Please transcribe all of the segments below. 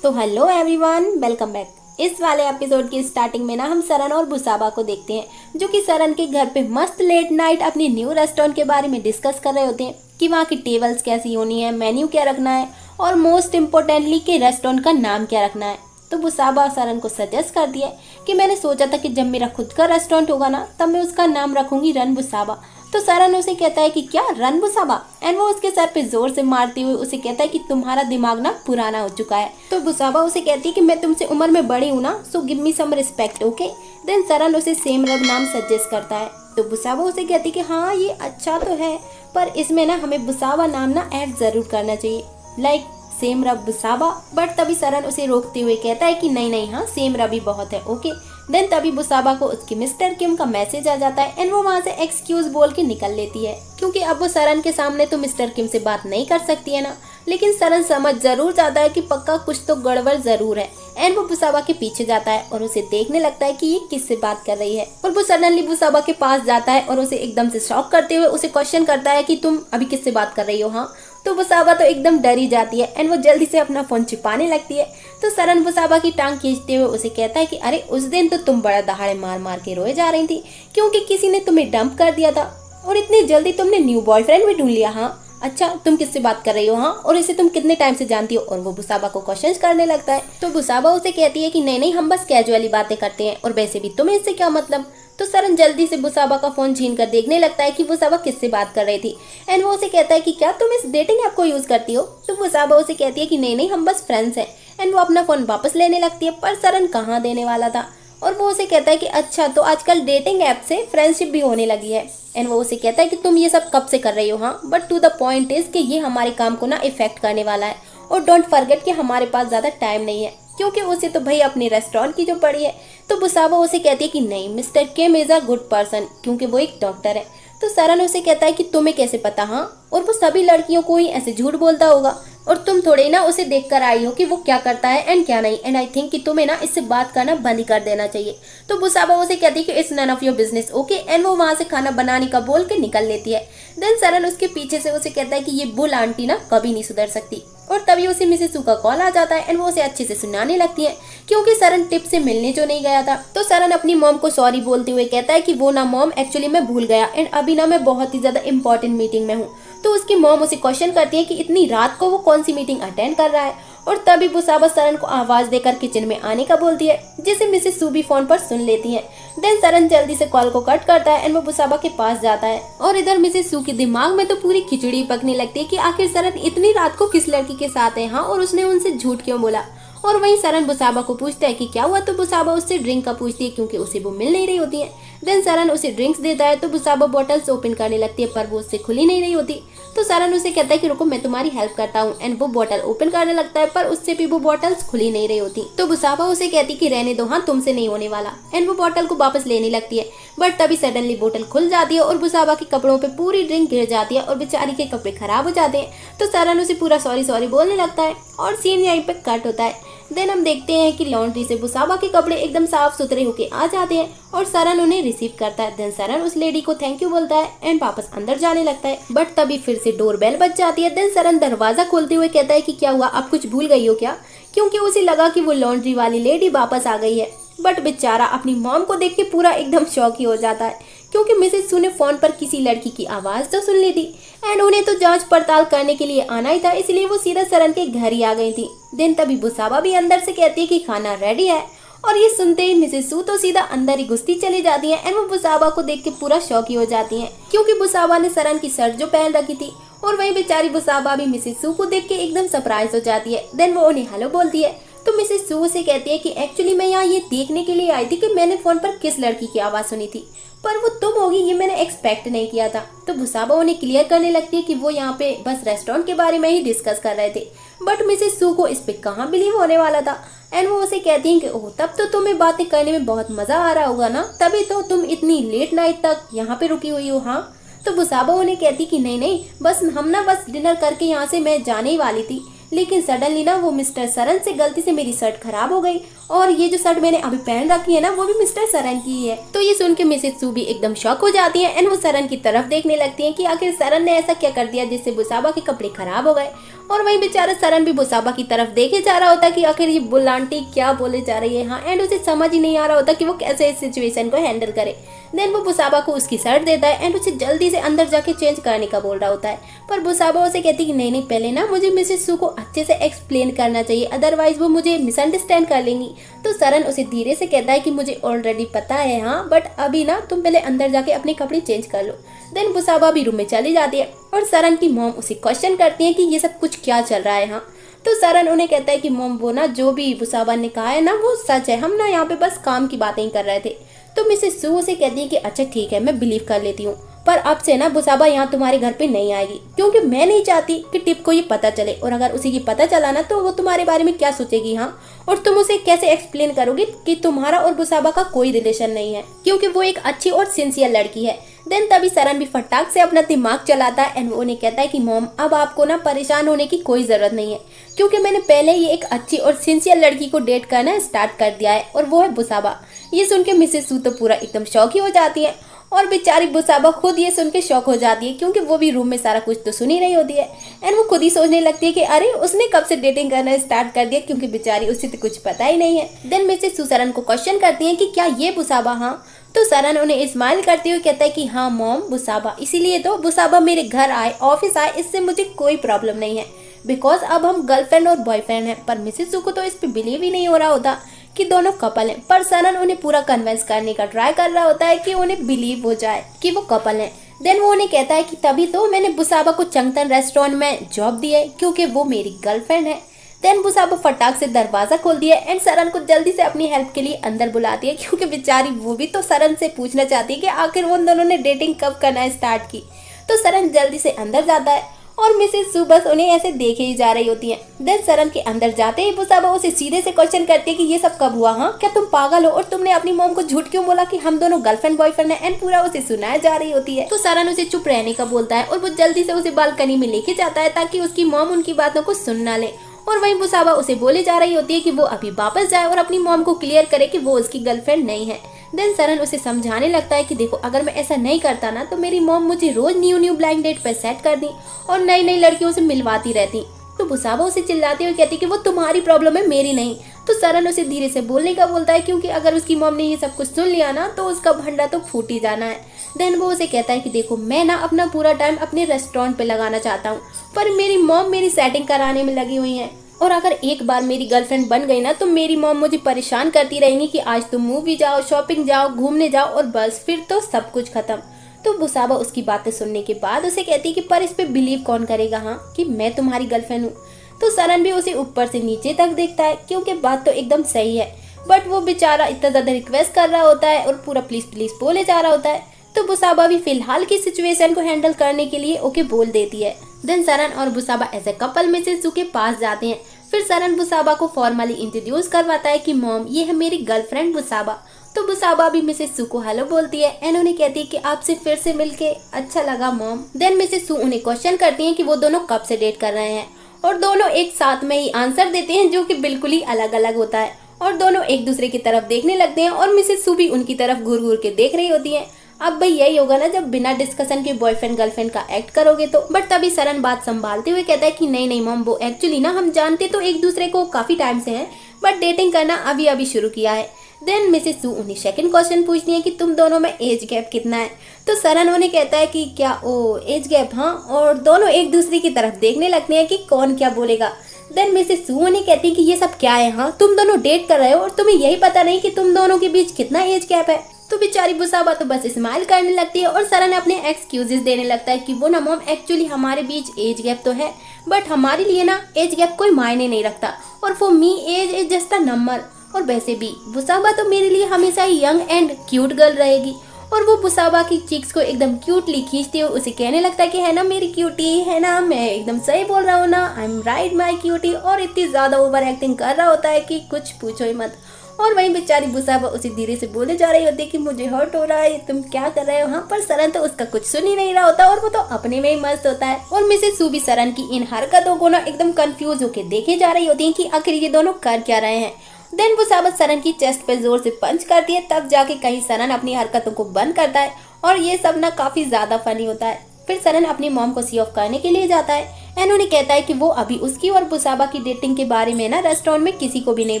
तो hello everyone, welcome back. इस वाले एपिसोड की स्टार्टिंग में ना हम सरन और बुसाबा को देखते हैं, जो कि सरन के घर पे मस्त लेट नाइट अपनी न्यू रेस्टोरेंट के बारे में डिस्कस कर रहे होते हैं कि वहाँ की टेबल्स कैसी होनी है, मेन्यू क्या रखना है और मोस्ट इम्पोर्टेंटली कि रेस्टोरेंट का नाम क्या रखना है। तो बुसाबा सरन को सजेस्ट कर दिया कि मैंने सोचा था कि जब मेरा खुद का रेस्टोरेंट होगा ना तब मैं उसका नाम रखूंगी रन बुसाबा। तो सरन उसे कहता है कि क्या रन बुसाबा, एंड वो उसके सर पे जोर से मारते हुए उसे कहता है कि तुम्हारा दिमाग ना पुराना हो चुका है। तो बुसाबा उसे कहती है कि मैं तुमसे उम्र में बड़ी हूँ ना, so give me some respect, okay. Then सरन उसे सेम रब नाम सजेस्ट करता है। तो बुसाबा उसे कहती है कि हाँ ये अच्छा तो है, पर इसमें ना हमें बुसाबा नाम ना ऐड जरूर करना चाहिए, लाइक सेम रब बुसाबा। बट तभी सरन उसे रोकते हुए कहता है कि नहीं नहीं, हाँ सेम रब ही बहुत है, ओके। देन तभी बुसाबा को उसके मिस्टर किम का मैसेज आ जाता है एंड वो वहाँ से एक्सक्यूज बोल के निकल लेती है, क्योंकि अब वो सरन के सामने तो मिस्टर किम से बात नहीं कर सकती है ना। लेकिन सरन समझ जरूर जाता है कि पक्का कुछ तो गड़बड़ जरूर है एंड वो बुसाबा के पीछे जाता है और उसे देखने लगता है कि ये किससे बात कर रही है। और वो सडनली बुसाबा के पास जाता है और उसे एकदम से शॉक करते हुए उसे क्वेश्चन करता है कि तुम अभी किससे बात कर रही हो। हाँ, तो बुसाबा तो एकदम डरी जाती है एंड वो जल्दी से अपना फोन छिपाने लगती है। तो सरन बुसाबा की टांग खींचते हुए उसे कहता है कि अरे उस दिन तो तुम बड़ा दहाड़े मार मार के रोए जा रही थी क्योंकि किसी ने तुम्हें डंप कर दिया था और इतनी जल्दी तुमने न्यू बॉयफ्रेंड भी ढूंढ लिया। हाँ अच्छा, तुम किससे बात कर रही हो, हाँ, और इसे तुम कितने टाइम से जानती हो। और वो बुसाबा को क्वेश्चंस करने लगता है। तो बुसाबा उसे कहती है कि नहीं नहीं, हम बस कैजुअली बातें करते हैं और वैसे भी तुम्हें इससे क्या मतलब। तो सरन जल्दी से बुसाबा का फोन छीन कर देखने लगता है कि बुसाबा किससे बात कर रही थी एंड वो उसे कहता है कि क्या तुम इस डेटिंग ऐप को यूज करती हो। तो बुसाबा उसे कहती है कि नहीं नहीं, हम बस फ्रेंड्स हैं एंड वो अपना फोन वापस लेने लगती है, पर सरन कहाँ देने वाला था। और वो उसे कहता है कि अच्छा, तो आजकल डेटिंग ऐप से फ्रेंडशिप भी होने लगी है। एंड वो उसे कहता है कि तुम ये सब कब से कर रही हो। हाँ, but to the point is कि ये हमारे काम को ना इफेक्ट करने वाला है और डोंट फॉरगेट कि हमारे पास ज्यादा टाइम नहीं है, क्योंकि उसे तो भाई अपने रेस्टोरेंट की जो पड़ी है। तो बुसाबा उसे कहती है कि नहीं, mister Kim is a good person, क्योंकि वो एक डॉक्टर है। तो सरन उसे कहता है कि तुम्हें कैसे पता। हाँ, और वो सभी लड़कियों को ही ऐसे झूठ बोलता होगा और तुम थोड़े ना उसे देख कर आई हो कि वो क्या करता है एंड क्या नहीं, एंड आई थिंक कि तुम्हें ना इससे बात करना बंद ही कर देना चाहिए। तो बुसाबा उसे कहती है कि it's none of your business, okay, and वो वहां से खाना बनाने का बोल के निकल लेती है। देन सरन उसके पीछे से उसे कहता है कि ये बुल आंटी ना कभी नहीं सुधर सकती। और तभी उसे मिसेस सू का कॉल आ जाता है एंड वो उसे अच्छे से सुनाने लगती है, क्योंकि सरन टिप से मिलने जो नहीं गया था। तो सरन अपनी मॉम को सॉरी बोलते हुए कहता है कि वो ना मॉम, एक्चुअली मैं भूल गया एंड अभी ना मैं बहुत ही ज्यादा इंपॉर्टेंट मीटिंग में हूँ। तो उसकी मॉम उसे क्वेश्चन करती है कि इतनी रात को वो कौन सी मीटिंग अटेंड कर रहा है। और तभी बुसाबा सरन को आवाज देकर किचन में आने का बोलती है, जिसे मिसेस सू भी फोन पर सुन लेती है। देन सरन जल्दी से कॉल को कट करता है एंड वो बुसाबा के पास जाता है। और इधर मिसेस सू के दिमाग में तो पूरी खिचड़ी पकने लगती है कि आखिर सरन इतनी रात को किस लड़की के साथ है, हाँ, और उसने उनसे झूठ क्यों बोला। और वहीं सरन बुसाबा को पूछता है कि क्या हुआ। तो बुसाबा उससे ड्रिंक का पूछती है, क्योंकि उसे वो मिल नहीं रही होती है। देन सरन उसे ड्रिंक्स देता है। तो बुसाबा बॉटल्स ओपन करने लगती है, पर वो उससे खुली नहीं रही होती। तो सरन उसे कहता है कि रुको, मैं तुम्हारी हेल्प करता हूँ, एंड वो बॉटल ओपन करने लगता है, पर उससे भी वो बॉटल्स खुली नहीं रही होती। तो बुसाबा उसे कहती कि रहने दो, हाँ तुमसे नहीं होने वाला, एंड वो बॉटल को वापस लेने लगती है। बट तभी सडनली बोतल खुल जाती है और बुसाबा के कपड़ों पे पूरी ड्रिंक गिर जाती है और बेचारी के कपड़े खराब हो जाते हैं। तो सरन उसे पूरा सॉरी सॉरी बोलने लगता है और सीन यहीं पे कट होता है। देन हम देखते हैं कि लॉन्ड्री से बुसाबा के कपड़े एकदम साफ सुथरे होके आ जाते हैं और सरन उन्हें रिसीव करता है। देन सरन उस लेडी को थैंक यू बोलता है एंड वापस अंदर जाने लगता है। बट तभी फिर से डोरबेल बज जाती है। देन सरन दरवाजा खोलते हुए कहता है कि क्या हुआ, आप कुछ भूल गई हो क्या, क्योंकि उसे लगा कि वो लॉन्ड्री वाली लेडी वापस आ गई है। बट बेचारा अपनी मॉम को देख के पूरा एकदम शॉक ही हो जाता है, क्योंकि मिसेस सू ने फोन पर किसी लड़की की आवाज तो सुन ली थी एंड उन्हें तो जांच पड़ताल करने के लिए आना ही था, इसलिए वो सीधा सरन के घर ही आ गई थी। देन तभी बुसाबा भी अंदर से कहती है कि खाना रेडी है, और ये सुनते ही मिसेस सू तो सीधा अंदर ही घुसती चली जाती है एंड वो बुसाबा को देख के पूरा शॉक ही हो जाती है, क्योंकि बुसाबा ने सरन की शर्ट जो पहन रखी थी। और वही बेचारी बुसाबा भी मिसेस सू को देख के एकदम सरप्राइज हो जाती है। देन वो उन्हें हेलो बोलती है। तो मिसेस सू से कहती है कि एक्चुअली मैं यहाँ ये देखने के लिए आई थी कि मैंने फोन पर किस लड़की की आवाज सुनी थी, पर वो तुम होगी ये मैंने एक्सपेक्ट नहीं किया था। तो बुसाबा उन्हें क्लियर करने लगती है कि वो यहाँ पे बस रेस्टोरेंट के बारे में ही डिस्कस कर रहे थे। बट मिसेस सू को इस पे कहाँ बिलीव होने वाला था एंड वो उसे कहती है कि ओह, तब तो तुम्हें बातें करने में बहुत मजा आ रहा होगा ना, तभी तो तुम इतनी लेट नाइट तक यहाँ पे रुकी हुई हो। हाँ, तो बुसाबा उन्हें कहती कि नहीं नहीं, बस हम ना बस डिनर करके यहाँ से मैं जाने ही वाली थी, लेकिन सडनली ना वो मिस्टर सरन से गलती से मेरी शर्ट खराब हो गई और ये जो शर्ट मैंने अभी पहन रखी है ना वो भी मिस्टर सरन की ही है। तो ये सुन के मिसेस सू भी एकदम शॉक हो जाती है एंड वो सरन की तरफ देखने लगती है कि आखिर सरन ने ऐसा क्या कर दिया जिससे बुसाबा के कपड़े खराब हो गए। और वहीं बेचारा सरन भी बुसाबा की तरफ देखे जा रहा होता है कि आखिर ये बुल आंटी क्या बोले जा रही है यहाँ, एंड उसे समझ ही नहीं आ रहा होता कि वो कैसे इस सिचुएशन को हैंडल करे। देन वो बुसाबा को उसकी शर्ट देता है एंड उसे जल्दी से अंदर जाके चेंज करने का बोल रहा होता है, पर बुसाबा उसे कहती कि नहीं नहीं, पहले ना मुझे मिसेस सू को अच्छे से एक्सप्लेन करना चाहिए, अदरवाइज वो मुझे मिसअंडरस्टैंड कर लेंगी। तो सरन उसे धीरे से कहता है कि मुझे ऑलरेडी पता है हाँ, बट अभी ना तुम पहले अंदर जाके अपने कपड़े चेंज कर लो। देन बुसाबा भी रूम में चली जाती है और सरन की मॉम उसे क्वेश्चन करती है कि ये सब कुछ क्या चल रहा है यहाँ। तो सरन उन्हें कहता है कि मॉम वो ना जो भी बुसाबा ने कहा है ना वो सच है, हम ना यहाँ पे बस काम की बातें ही कर रहे थे। तो मिसेस सू उसे कहती है कि अच्छा ठीक है, मैं बिलीव कर लेती हूँ, पर अब से ना बुसाबा यहाँ तुम्हारे घर पे नहीं आएगी, क्योंकि मैं नहीं चाहती कि टिप को ये पता चले, और अगर उसे ये पता चला ना तो वो तुम्हारे बारे में क्या सोचेगी हाँ, और तुम उसे कैसे एक्सप्लेन करोगी कि तुम्हारा और बुसाबा का कोई रिलेशन नहीं है, क्योंकि वो एक अच्छी और सिंसियर लड़की है। देन तभी सरन भी फटाक से अपना दिमाग चलाता है एंड वो उन्हें कहता है कि मॉम अब आपको ना परेशान होने की कोई जरूरत नहीं है, क्योंकि मैंने पहले ही एक अच्छी और सिंसियर लड़की को डेट करना स्टार्ट कर दिया है और वो है बुसाबा। ये सुन के मिसेस सू तो पूरा एकदम शौक ही हो जाती है और बेचारी बुसाबा खुद ये सुन के शौक हो जाती है, क्योंकि वो भी रूम में सारा कुछ तो सुन ही रही होती है एंड वो खुद ही सोचने लगती है कि अरे उसने कब से डेटिंग करना स्टार्ट कर दिया, क्योंकि बेचारी उसे तो कुछ पता ही नहीं है। देन मिसेस सू सरन को क्वेश्चन करती है कि क्या ये बुसाबा हाँ, तो सरन उन्हें स्माइल करते हुए कहता है कि हाँ मॉम बुसाबा, इसीलिए तो बुसाबा मेरे घर आए, ऑफिस आए, इससे मुझे कोई प्रॉब्लम नहीं है, बिकॉज अब हम गर्लफ्रेंड और बॉयफ्रेंड हैं। पर मिसेस सू को तो इस पे बिलीव ही नहीं हो रहा होता कि दोनों कपल हैं, पर सरन उन्हें पूरा कन्विंस करने का ट्राई कर रहा होता है कि उन्हें बिलीव हो जाए कि वो कपल हैं। देन वो उन्हें कहता है कि तभी तो मैंने बुसाबा को चंगतन रेस्टोरेंट में जॉब दी है, क्योंकि वो मेरी गर्लफ्रेंड है। देन बुसाबा फटाक से दरवाजा खोल दिया एंड सरन को जल्दी से अपनी हेल्प के लिए अंदर बुलाती है, क्योंकि बेचारी वो भी तो सरन से पूछना चाहती है कि आखिर उन दोनों ने डेटिंग कब करना स्टार्ट की। तो सरन जल्दी से अंदर जाता है और मिसेस सू बस उन्हें ऐसे देखे ही जा रही होती है। देन सरन के अंदर जाते ही बुसाबा उसे सीधे से क्वेश्चन करती है कि ये सब कब हुआ हाँ, क्या तुम पागल हो और तुमने अपनी मॉम को झूठ क्यों बोला कि हम दोनों गर्लफ्रेंड बॉयफ्रेंड हैं, एंड पूरा उसे सुनाया जा रही होती है। तो सरन उसे चुप रहने का बोलता है और वो जल्दी से उसे बालकनी में लेके जाता है ताकि उसकी मॉम उनकी बातों को सुन ना ले। और वहीं बुसाबा उसे बोले जा रही होती है कि वो अभी वापस जाए और अपनी मॉम को क्लियर करे कि वो उसकी गर्लफ्रेंड नहीं है। देन सरन उसे समझाने लगता है कि देखो अगर मैं ऐसा नहीं करता ना तो मेरी मॉम मुझे रोज न्यू ब्लाइंड डेट पर सेट कर दी और नई नई लड़कियों से मिलवाती रहती। तो बुसाबा उसे चिल्लाती हुई कहती कि वो तुम्हारी प्रॉब्लम है, मेरी नहीं। तो सरन उसे धीरे से बोलने का बोलता है, क्योंकि अगर उसकी मॉम ने ये सब कुछ सुन लिया ना तो उसका भंडा तो फूट ही जाना है। देन वो उसे कहता है कि देखो मैं ना अपना पूरा टाइम अपने रेस्टोरेंट पे लगाना चाहता हूँ, पर मेरी मॉम मेरी सेटिंग कराने में लगी हुई है, और अगर एक बार मेरी गर्लफ्रेंड बन गई ना तो मेरी मॉम मुझे परेशान करती रहेंगी कि आज तुम मूवी जाओ, शॉपिंग जाओ, घूमने जाओ, और बस फिर तो सब कुछ खत्म। तो बुसाबा उसकी बातें सुनने के बाद उसे कहती कि पर इस पे बिलीव कौन करेगा हाँ कि मैं तुम्हारी गर्लफ्रेंड हूँ। तो सरन भी उसे ऊपर से नीचे तक देखता है, क्योंकि बात तो एकदम सही है, बट वो बेचारा इतना ज्यादा रिक्वेस्ट कर रहा होता है और पूरा प्लीज प्लीज बोले जा रहा होता है। तो बुसाबा भी फिलहाल की सिचुएशन को हैंडल करने के लिए ओके बोल देती है। देन सरन और बुसाबा एज ए कपल मिसेस सू के पास जाते हैं। फिर सरन बुसाबा को फॉर्मली इंट्रोड्यूस करवाता है कि मॉम ये है मेरी गर्लफ्रेंड बुसाबा। तो बुसाबा भी मिसेस सू को हेलो बोलती है एंड उन्हें कहती है कि आपसे फिर से मिलके अच्छा लगा मॉम। देन मिसेस सू उन्हें क्वेश्चन करती है कि वो दोनों कब से डेट कर रहे हैं, और दोनों एक साथ में ही आंसर देते हैं जो कि बिल्कुल ही अलग अलग होता है, और दोनों एक दूसरे की तरफ देखने लगते हैं और मिसेस सू भी उनकी तरफ घूर घूर के देख रही होती है। अब भाई यही होगा ना जब बिना डिस्कशन के बॉयफ्रेंड गर्लफ्रेंड का एक्ट करोगे तो। बट तभी सरन बात संभालते हुए कहता है कि नहीं नहीं मॉम, वो एक्चुअली ना हम जानते तो एक दूसरे को काफी टाइम से हैं, बट डेटिंग करना अभी अभी शुरू किया है। देन मिसेस सू उन्हें सेकंड क्वेश्चन पूछती है कि तुम दोनों में एज गैप कितना है। तो सरन उन्हें कहता है कि क्या ओ एज गैप हाँ, और दोनों एक दूसरे की तरफ देखने लगते हैं कि कौन क्या बोलेगा। देन मिसेस सू उन्हें कहती है कि ये सब क्या है हाँ, तुम दोनों डेट कर रहे हो और तुम्हें यही पता नहीं कि तुम दोनों के बीच कितना एज गैप है। तो बेचारी बुसाबा तो बस स्माइल करने लगती है और सरन अपने एक्सक्यूजेस देने लगता है कि वो ना मॉम एक्चुअली हमारे बीच एज गैप तो है, बट हमारे लिए ना एज गैप कोई मायने नहीं रखता, और for me age is just a number. और वैसे भी बुसाबा तो मेरे लिए हमेशा ही यंग एंड क्यूट गर्ल रहेगी। और वो बुसाबा की चिक्स को एकदम क्यूटली खींचते हुए उसे कहने लगता है कि है ना मेरी क्यूटी, है ना मैं एकदम सही बोल रहा हूँ ना, I am right my cutie. और इतनी ज्यादा ओवर एक्टिंग कर रहा होता है कि कुछ पूछो ही मत। और वहीं बेचारी बुसाबा उसे धीरे से बोले जा रही होती है कि मुझे हर्ट हो रहा है, तुम क्या कर रहे हो हाँ, पर सरन तो उसका कुछ सुन ही नहीं रहा होता और वो तो अपने में ही मस्त होता है। और मिसेस सू भी सरन की इन हरकतों को ना एकदम कंफ्यूज होके देखे जा रही होती है कि आखिर ये दोनों कर क्या रहे हैं। देन बुसाबा सरन की चेस्ट पे जोर से पंच करती है, तब जाके कहीं सरन अपनी हरकतों को बंद करता है, और ये सब ना काफी ज्यादा फनी होता है। फिर सरन अपनी मॉम को सी ऑफ करने के लिए जाता है एंड उन्हें कहता है कि वो अभी उसकी और बुसाबा की डेटिंग के बारे में ना रेस्टोरेंट में किसी को भी नहीं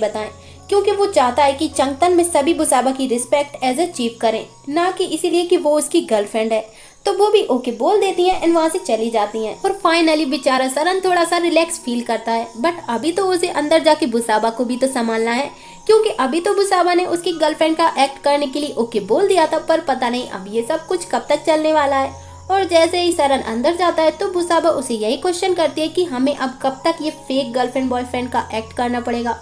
बताएं, क्योंकि वो चाहता है कि चंगतन में सभी बुसाबा की रिस्पेक्ट एज ए चीफ करें, ना कि इसीलिए कि वो उसकी गर्लफ्रेंड है। तो वो भी ओके बोल देती हैं एंड वहाँ से चली जाती हैं। और फाइनली बेचारा सरन थोड़ा सा रिलैक्स फील करता है, बट अभी तो उसे अंदर जाके बुसाबा को भी तो संभालना है, क्योंकि अभी तो बुसाबा ने उसकी गर्लफ्रेंड का एक्ट करने के लिए ओके बोल दिया था, पर पता नहीं अब ये सब कुछ कब तक चलने वाला है। और जैसे ही सरन अंदर जाता है तो बुसाबा उसे यही क्वेश्चन करती है कि हमें अब कब तक ये फेक गर्लफ्रेंड बॉयफ्रेंड का एक्ट करना पड़ेगा।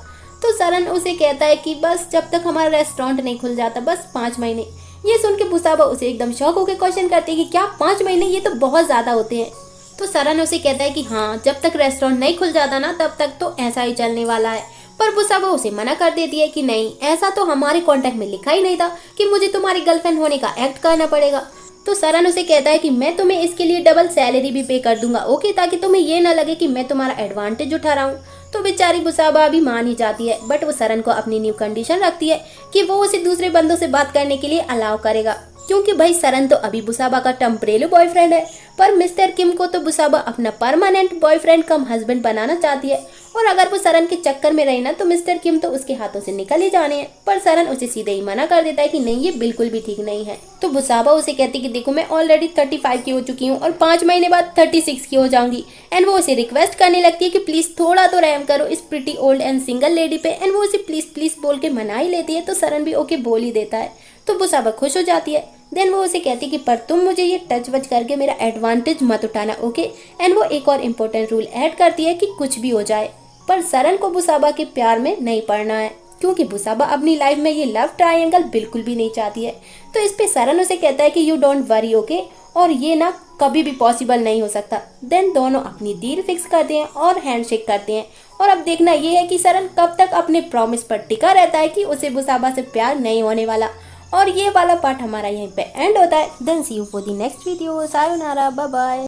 तो सरन उसे कहता है कि बस जब तक हमारा रेस्टोरेंट नहीं खुल जाता, बस 5 महीने। ये सुन के बुसाबा उसे एकदम शॉक होकर क्वेश्चन करती है कि क्या 5 महीने, ये तो बहुत ज्यादा होते हैं। तो सरन उसे कहता है कि हाँ, जब तक रेस्टोरेंट नहीं खुल जाता ना तब तक तो ऐसा ही चलने वाला है। पर बुसाबा उसे मना कर देती है कि नहीं, ऐसा तो हमारे कॉन्ट्रैक्ट में लिखा ही नहीं था कि मुझे तुम्हारी गर्लफ्रेंड होने का एक्ट करना पड़ेगा। तो सरन उसे कहता है कि मैं तुम्हें इसके लिए डबल सैलरी भी पे कर दूंगा, ओके, ताकि तुम्हें ये ना लगे कि मैं तुम्हारा एडवांटेज उठा रहा हूँ। तो बेचारी बुसाबा अभी मान ही जाती है, बट वो सरन को अपनी न्यू कंडीशन रखती है कि वो उसे दूसरे बंदों से बात करने के लिए अलाउ करेगा, क्योंकि भाई सरन तो अभी बुसाबा का टेम्परेरी बॉयफ्रेंड है, पर मिस्टर किम को तो बुसाबा अपना परमानेंट बॉयफ्रेंड कम हस्बैंड बनाना चाहती है। और अगर वो सरन के चक्कर में रही ना तो मिस्टर किम तो उसके हाथों से निकल ही जाने हैं। पर सरन उसे सीधे ही मना कर देता है कि नहीं, ये बिल्कुल भी ठीक नहीं है। तो बुसाबा उसे कहती कि देखो, मैं ऑलरेडी 35 की हो चुकी हूँ और 5 महीने बाद 36 की हो जाऊंगी। एंड वो उसे रिक्वेस्ट करने लगती है कि प्लीज थोड़ा तो रहम करो इस pretty old and single lady पे। एंड वो उसे प्लीज प्लीज बोल के मना ही लेती है, तो सरन भी ओके बोल ही देता है। तो बुसाबा खुश हो जाती है। देन वो उसे कहती कि पर तुम मुझे ये टच वच करके मेरा एडवांटेज मत उठाना, ओके। एंड वो एक और इम्पोर्टेंट रूल ऐड करती है कि कुछ भी हो जाए, पर सरन को बुसाबा के प्यार में नहीं पड़ना है, क्योंकि बुसाबा अपनी लाइफ में ये लव ट्रायंगल बिल्कुल भी नहीं चाहती है। तो इस पे सरन उसे कहता है कि यू डोंट वरी, ओके, और ये ना कभी भी पॉसिबल नहीं हो सकता। देन दोनों अपनी डील फिक्स करते हैं और हैंडशेक करते हैं। और अब देखना ये है कि सरन कब तक अपने प्रॉमिस पर टिका रहता है कि उसे बुसाबा से प्यार नहीं होने वाला। और ये वाला पार्ट हमारा यहीं पे एंड होता है। Then see you for the next video. Sayonara, bye bye.